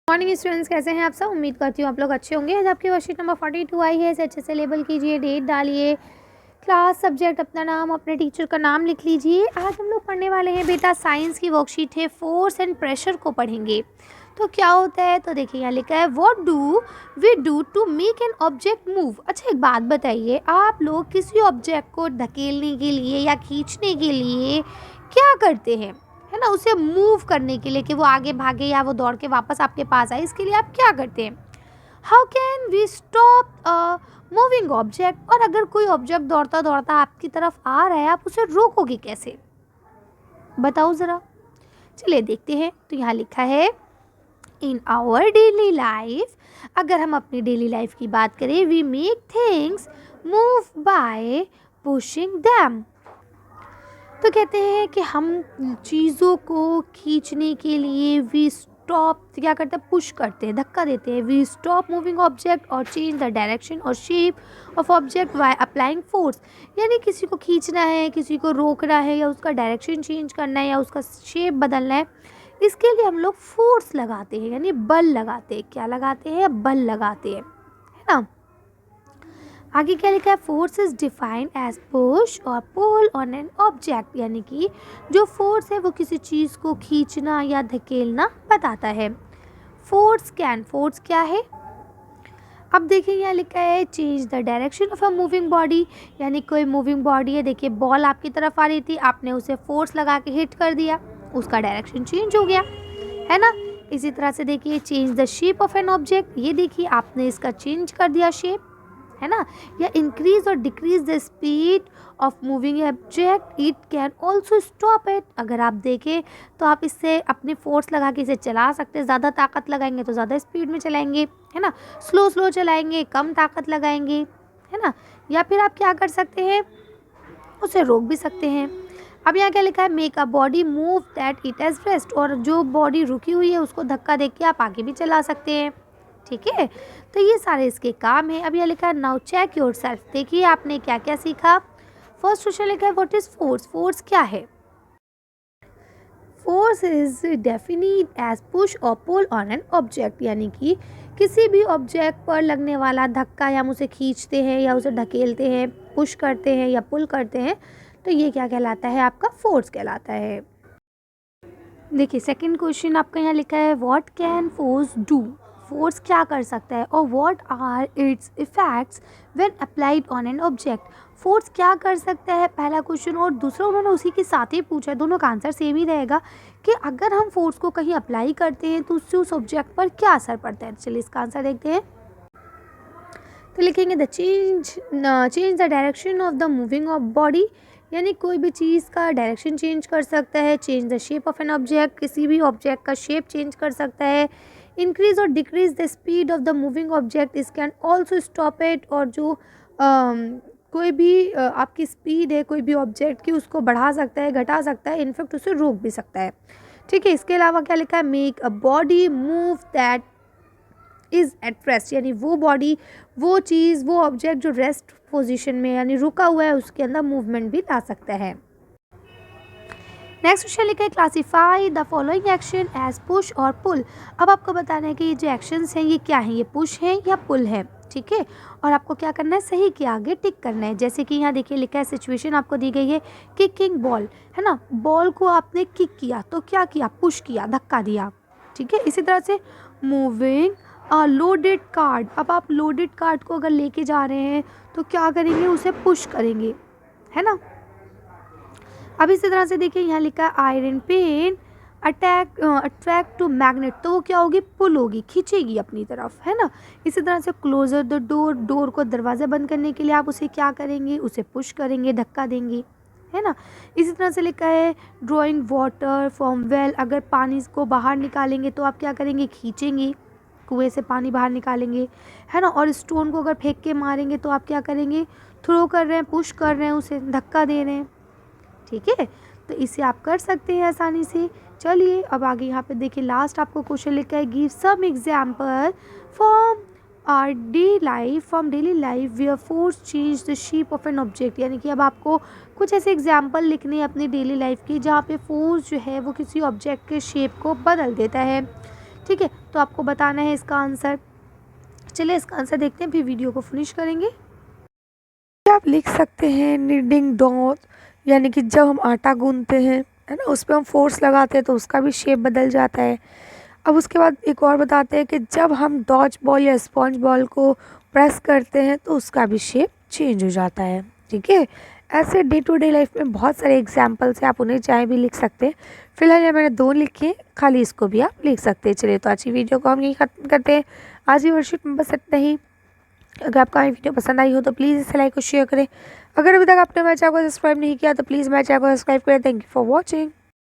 Morning students, कैसे हैं आप सब। उम्मीद करती हूँ आप लोग अच्छे होंगे। आज आपकी वर्कशीट नंबर 42 आई है। इसे अच्छे से लेबल कीजिए, डेट डालिए, क्लास, सब्जेक्ट, अपना नाम, अपने टीचर का नाम लिख लीजिए। आज हम लोग पढ़ने वाले हैं बेटा साइंस की वर्कशीट है, फोर्स एंड प्रेशर को पढ़ेंगे। तो क्या होता है, तो देखिए यहाँ लिखा है what do we do to make an object move. अच्छा एक बात बताइए, आप लोग किसी ऑब्जेक्ट को धकेलने के लिए या खींचने के लिए क्या करते हैं, है ना, उसे मूव करने के लिए कि वो आगे भागे या वो दौड़ के वापस आपके पास आए, इसके लिए आप क्या करते हैं। How can we stop a moving object. और अगर कोई ऑब्जेक्ट दौड़ता दौड़ता आपकी तरफ आ रहा है, आप उसे रोकोगे कैसे, बताओ ज़रा। चलिए देखते हैं। तो यहाँ लिखा है इन आवर डेली लाइफ, अगर हम अपनी डेली लाइफ की बात करें, we make things move by pushing them. तो कहते हैं कि हम चीज़ों को खींचने के लिए वी स्टॉप क्या करते हैं, पुश करते हैं, धक्का देते हैं। वी स्टॉप मूविंग ऑब्जेक्ट और चेंज द डायरेक्शन और shape of object by applying force. यानी किसी को खींचना है, किसी को रोकना है, या उसका डायरेक्शन चेंज करना है, या उसका शेप बदलना है, इसके लिए हम लोग फोर्स लगाते हैं, यानी बल लगाते हैं। क्या लगाते हैं, बल लगाते हैं, है ना। आगे क्या लिखा है, force is defined as push और पुल ऑन एन ऑब्जेक्ट। यानी कि जो फोर्स है वो किसी चीज़ को खींचना या धकेलना बताता है। फोर्स क्या है। अब देखिए यहाँ लिखा है change the direction of a moving body. यानी कोई मूविंग बॉडी है, देखिए बॉल आपकी तरफ आ रही थी, आपने उसे फोर्स लगा के हिट कर दिया, उसका डायरेक्शन चेंज हो गया, है ना। इसी तरह से देखिए change the shape of an object. ये देखिए आपने इसका चेंज कर दिया शेप, है ना। या इंक्रीज और decrease the speed of moving object, it can also stop it. अगर आप देखें तो आप इससे अपनी फोर्स लगा के इसे चला सकते हैं। ज़्यादा ताकत लगाएंगे तो ज़्यादा स्पीड में चलाएंगे, है ना। स्लो चलाएंगे, कम ताकत लगाएंगे, है ना। या फिर आप क्या कर सकते हैं, उसे रोक भी सकते हैं। अब यहाँ क्या लिखा है, make a body move that it has rest. और जो बॉडी रुकी हुई है उसको धक्का दे के आप आगे भी चला सकते हैं, ठीक है। तो ये सारे इसके काम है। अब यह लिखा है नाउ चेक योर सेल्फ। देखिए आपने क्या क्या सीखा। फर्स्ट क्वेश्चन लिखा है व्हाट इज फोर्स। फोर्स क्या है। Force is definite as push और पुल ऑन एन ऑब्जेक्ट। यानी कि किसी भी ऑब्जेक्ट पर लगने वाला धक्का, या हम उसे खींचते हैं या उसे ढकेलते हैं, पुश करते हैं या पुल करते हैं, तो ये क्या कहलाता है, आपका फोर्स कहलाता है। देखिए सेकंड क्वेश्चन आपका यहाँ लिखा है what can force do. Force क्या कर सकता है और what are its effects when applied on an object. Force क्या कर सकता है, पहला क्वेश्चन, और दूसरा उन्होंने उसी के साथ ही पूछा है, दोनों का आंसर सेम ही रहेगा कि अगर हम फोर्स को कहीं अप्लाई करते हैं तो उससे उस ऑब्जेक्ट पर क्या असर पड़ता है। चलिए इसका आंसर देखते हैं। तो लिखेंगे the change the direction of the moving of body. यानी कोई भी चीज़ का डायरेक्शन चेंज कर सकता है। Change the shape of an object, किसी भी ऑब्जेक्ट का शेप चेंज कर सकता है। इंक्रीज और decrease the speed of the moving object, इस कैन ऑल्सो स्टॉप इट। और जो कोई भी आपकी स्पीड है कोई भी ऑब्जेक्ट की, उसको बढ़ा सकता है, घटा सकता है, इनफैक्ट उसे रोक भी सकता है, ठीक है। इसके अलावा क्या लिखा है, make a body move that is at rest. यानी वो बॉडी, वो चीज़, वो ऑब्जेक्ट जो रेस्ट पोजीशन में यानी रुका हुआ है, उसके अंदर मूवमेंट भी ला सकता है। नेक्स्ट क्वेश्चन लिखा है classify the following action as push और पुल। अब आपको बताना है कि ये जो एक्शंस हैं ये क्या हैं, ये पुश है या पुल है, ठीक है। और आपको क्या करना है, सही के आगे टिक करना है। जैसे कि यहाँ देखिए लिखा है सिचुएशन आपको दी गई है, किकिंग बॉल, है ना। बॉल को आपने किक किया तो क्या किया, पुश किया, धक्का दिया, ठीक है। इसी तरह से मूविंग लोडेड कार्ड। अब आप लोडेड कार्ड को अगर लेके जा रहे हैं तो क्या करेंगे, उसे पुश करेंगे, है ना। अब इसी तरह से देखिए यहाँ लिखा है iron pen attract to magnet, तो वो क्या होगी, पुल होगी, खींचेगी अपनी तरफ, है ना। इसी तरह से क्लोजर द डोर, डोर को दरवाज़ा बंद करने के लिए आप उसे क्या करेंगे, उसे पुश करेंगे, धक्का देंगे, है ना। इसी तरह से लिखा है ड्रॉइंग वाटर फ्रॉम वेल, अगर पानी को बाहर निकालेंगे तो आप क्या करेंगे, खींचेंगे, कुएं से पानी बाहर निकालेंगे, है ना। और स्टोन को अगर फेंक के मारेंगे तो आप क्या करेंगे, थ्रो कर रहे हैं, पुश कर रहे हैं, उसे धक्का दे रहे हैं, ठीक है। तो इसे आप कर सकते हैं आसानी से। चलिए अब आगे यहाँ पे देखिए लास्ट आपको क्वेश्चन लिखा है give some example from our daily life where force change the shape of an object. यानी कि अब आपको कुछ ऐसे एग्जाम्पल लिखने हैं अपनी डेली लाइफ की जहाँ पे फोर्स जो है वो किसी ऑब्जेक्ट के शेप को बदल देता है, ठीक है, तो आपको बताना है इसका आंसर। चलिए इसका आंसर देखते हैं, फिर वीडियो को फिनिश करेंगे। आप लिख सकते हैं नीडिंग डॉ, यानी कि जब हम आटा गूंथते हैं, है ना, उस पर हम फोर्स लगाते हैं तो उसका भी शेप बदल जाता है। अब उसके बाद एक और बताते हैं कि जब हम डॉज बॉल या स्पॉन्ज बॉल को प्रेस करते हैं तो उसका भी शेप चेंज हो जाता है। ठीक है, ऐसे डे टू डे लाइफ में बहुत सारे एग्जाम्पल्स हैं, आप उन्हें चाहे भी लिख सकते हैं। फिलहाल ये मैंने 2 लिखे हैं, खाली इसको भी आप लिख सकते हैं। चलिए तो आज की वीडियो को हम यही खत्म करते हैं। आज की वर्कशीट में बस इतना ही। अगर आपको हमारी वीडियो पसंद आई हो तो प्लीज़ इसे लाइक और शेयर करें। अगर अभी तक आपने हमारे चैनल को सब्सक्राइब नहीं किया तो प्लीज़ हमारे चैनल को सब्सक्राइब करें। Thank you for watching.